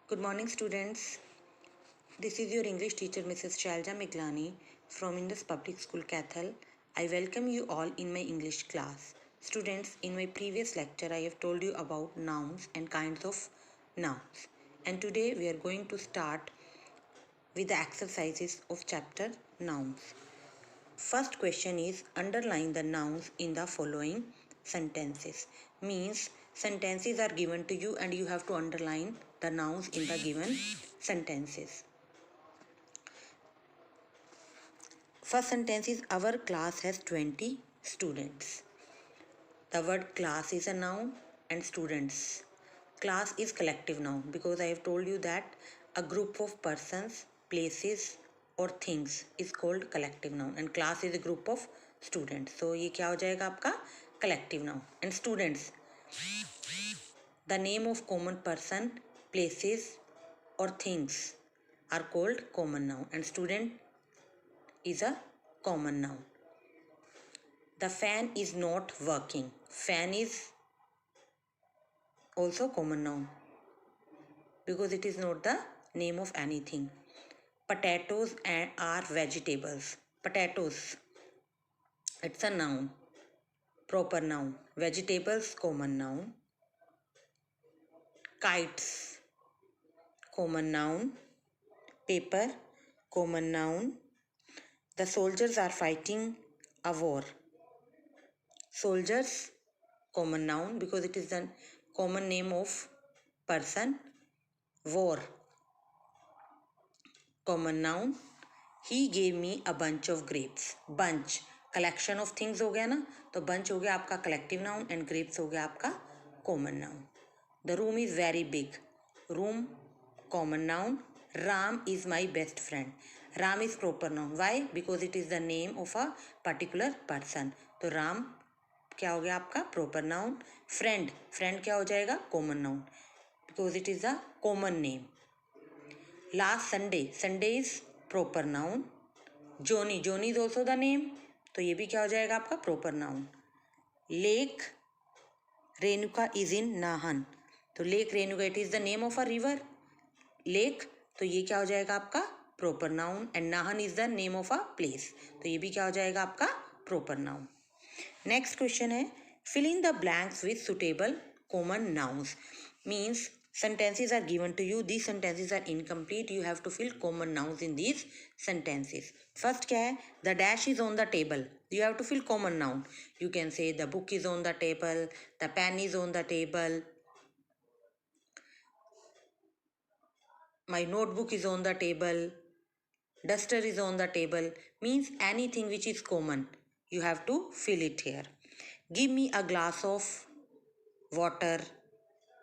Good morning, students. This is your English teacher, Mrs. Shalja Miglani from Indus Public School, Cathal. I welcome you all in my English class. Students, in my previous lecture, I have told you about nouns and kinds of nouns. And today we are going to start with the exercises of chapter nouns. First question is underline the nouns in the following sentences. Means sentences are given to you and you have to underline the nouns in the given sentences. First sentence is our class has 20 students. The word class is a noun and students. Class is collective noun because I have told you that a group of persons, places or things is called collective noun and class is a group of students. So ये क्या हो जाएगा आपका collective noun and students. The name of common person, places or things are called common noun and student is a common noun. The fan is not working. Fan is also common noun because it is not the name of anything. Potatoes are vegetables. Potatoes, it's a noun, proper noun. Vegetables, common noun. Kites, common noun. Paper, common noun. The soldiers are fighting a war. Soldiers, common noun because it is the common name of person. War, common noun. He gave me a bunch of grapes. Bunch, collection of things हो गया ना, तो bunch हो गया आपका collective noun and grapes हो गया आपका common noun. The room is very big. Room, common noun. Ram is my best friend. Ram is proper noun. Why? Because it is the name of a particular person. तो Ram क्या हो गया आपका proper noun. Friend, friend क्या हो जाएगा common noun because it is a common name. Last Sunday, Sunday is proper noun. Joni, Joni is also the name, तो ये भी क्या हो जाएगा आपका proper noun. Lake Renuka is in Nahan, तो Lake Renuka it is the name of a river. Lake, तो ये क्या हो जाएगा आपका proper noun and Nahan is the name of a place, तो ये भी क्या हो जाएगा आपका proper noun. Next question है fill in the blanks with suitable common nouns. Means sentences are given to you. These sentences are incomplete. You have to fill common nouns in these sentences. First क्या है the dash is on the table. You have to fill common noun. You can say the book is on the table, the pen is on the table, my notebook is on the table, duster is on the table. Means anything which is common you have to fill it here. Give me a glass of water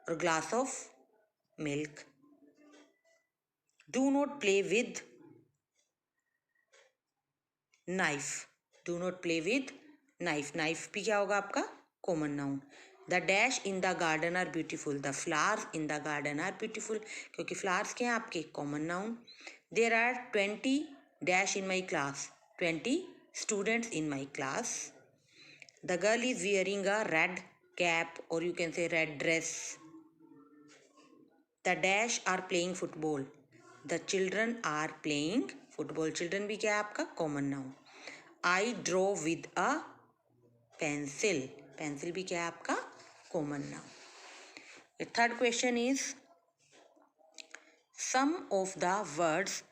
or glass of milk. Do not play with knife. Do not play with knife. Knife भी क्या होगा आपका common noun. The dash in the garden are beautiful. The flowers in the garden are beautiful. क्योंकि flowers क्या हैं आपके common noun. There are 20 dash in my class. 20 students in my class. The girl is wearing a red cap or you can say red dress. The dash are playing football. The children are playing football. Children भी क्या है आपका common noun. I draw with a pencil. Pencil भी क्या है आपका common noun. The third question is some of the words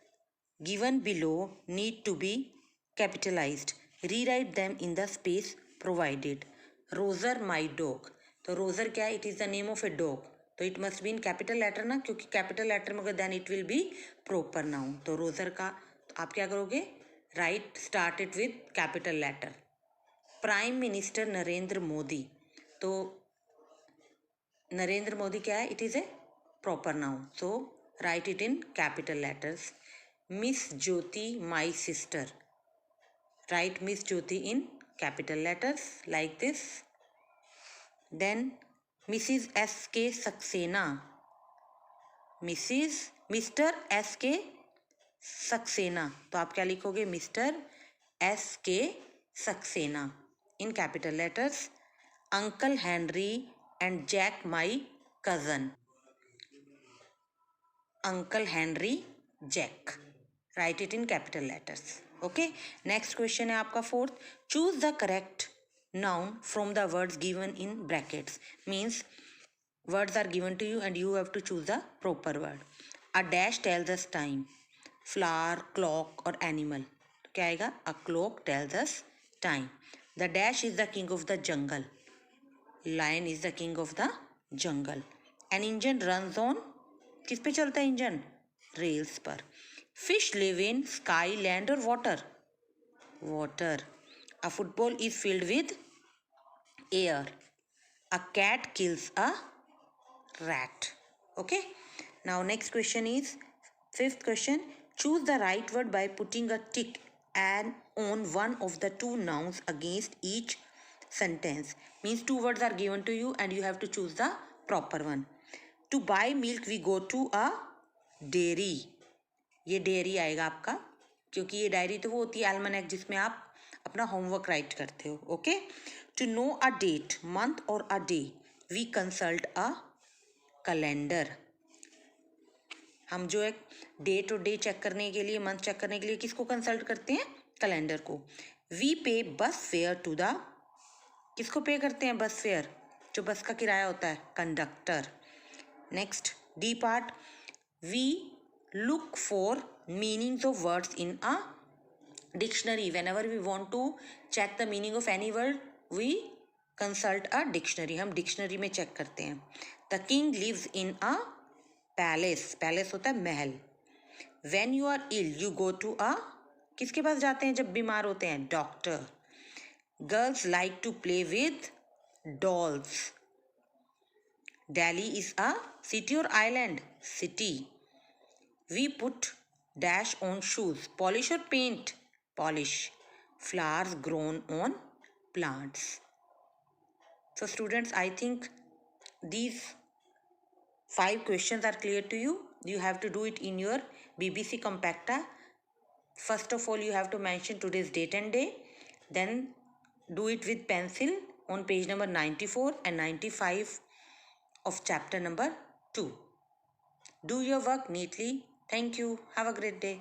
given below need to be capitalized. Rewrite them in the space provided. Roser my dog. तो Roger क्या है? It is the name of a dog. तो it must be in capital letter ना, क्योंकि capital letter में अगर then it will be proper noun. तो Roger का तो आप क्या करोगे? Write start it with capital letter. Prime Minister Narendra Modi. तो नरेंद्र मोदी क्या है? It is a proper noun. So write it in capital letters. Miss Jyoti my sister. Write Miss Jyoti in capital letters like this. Then Mrs. S.K. Saxena. Mr. S.K. Saxena. तो आप क्या लिखोगे? Mr. S.K. Saxena in capital letters. Uncle Henry and Jack my cousin. Uncle Henry Jack. Write it in capital letters. Okay. Next question है आपका fourth. Choose the correct noun from the words given in brackets. Means words are given to you and you have to choose the proper word. A dash tells us time. Flower, clock or animal. तो क्या आएगा? A clock tells us time. The dash is the king of the jungle. Lion is the king of the jungle. An engine runs on. किस पे चलता है engine? Rails पर. Fish live in sky, land or water? Water. A football is filled with air. A cat kills a rat. Okay. Now next question is fifth question. Choose the right word by putting a tick and on one of the two nouns against each sentence. Means two words are given to you and you have to choose the proper one. To buy milk we go to a dairy. ये dairy आएगा आपका, क्योंकि ये diary तो वो होती है एल्मनेक जिसमें आप अपना होमवर्क राइट करते हो. Okay. To know a date, month और a day we consult a calendar. हम जो एक डेट और डे चेक करने के लिए, मंथ चेक करने के लिए किसको कंसल्ट करते हैं? कैलेंडर को. वी पे बस फेयर टू द, किसको पे करते हैं? बस फेयर, जो बस का किराया होता है, conductor. Next the part. We look for meanings of words in a dictionary. Whenever we want to check the meaning of any word we consult a dictionary. हम डिक्शनरी में चेक करते हैं. The king lives in a palace. Palace होता है महल. When you are ill you go to a, किसके पास जाते हैं जब बीमार होते हैं? Doctor. Girls like to play with dolls. Delhi is a city or island? City. We put dash on shoes. Polish or paint? Polish. Flowers grown on plants. So students, I think these 5 questions are clear to you. You have to do it in your BBC Compacta. First of all, you have to mention today's date and day. Then do it with pencil on page number 94 and 95 of chapter number 2. Do your work neatly. Thank you. Have a great day.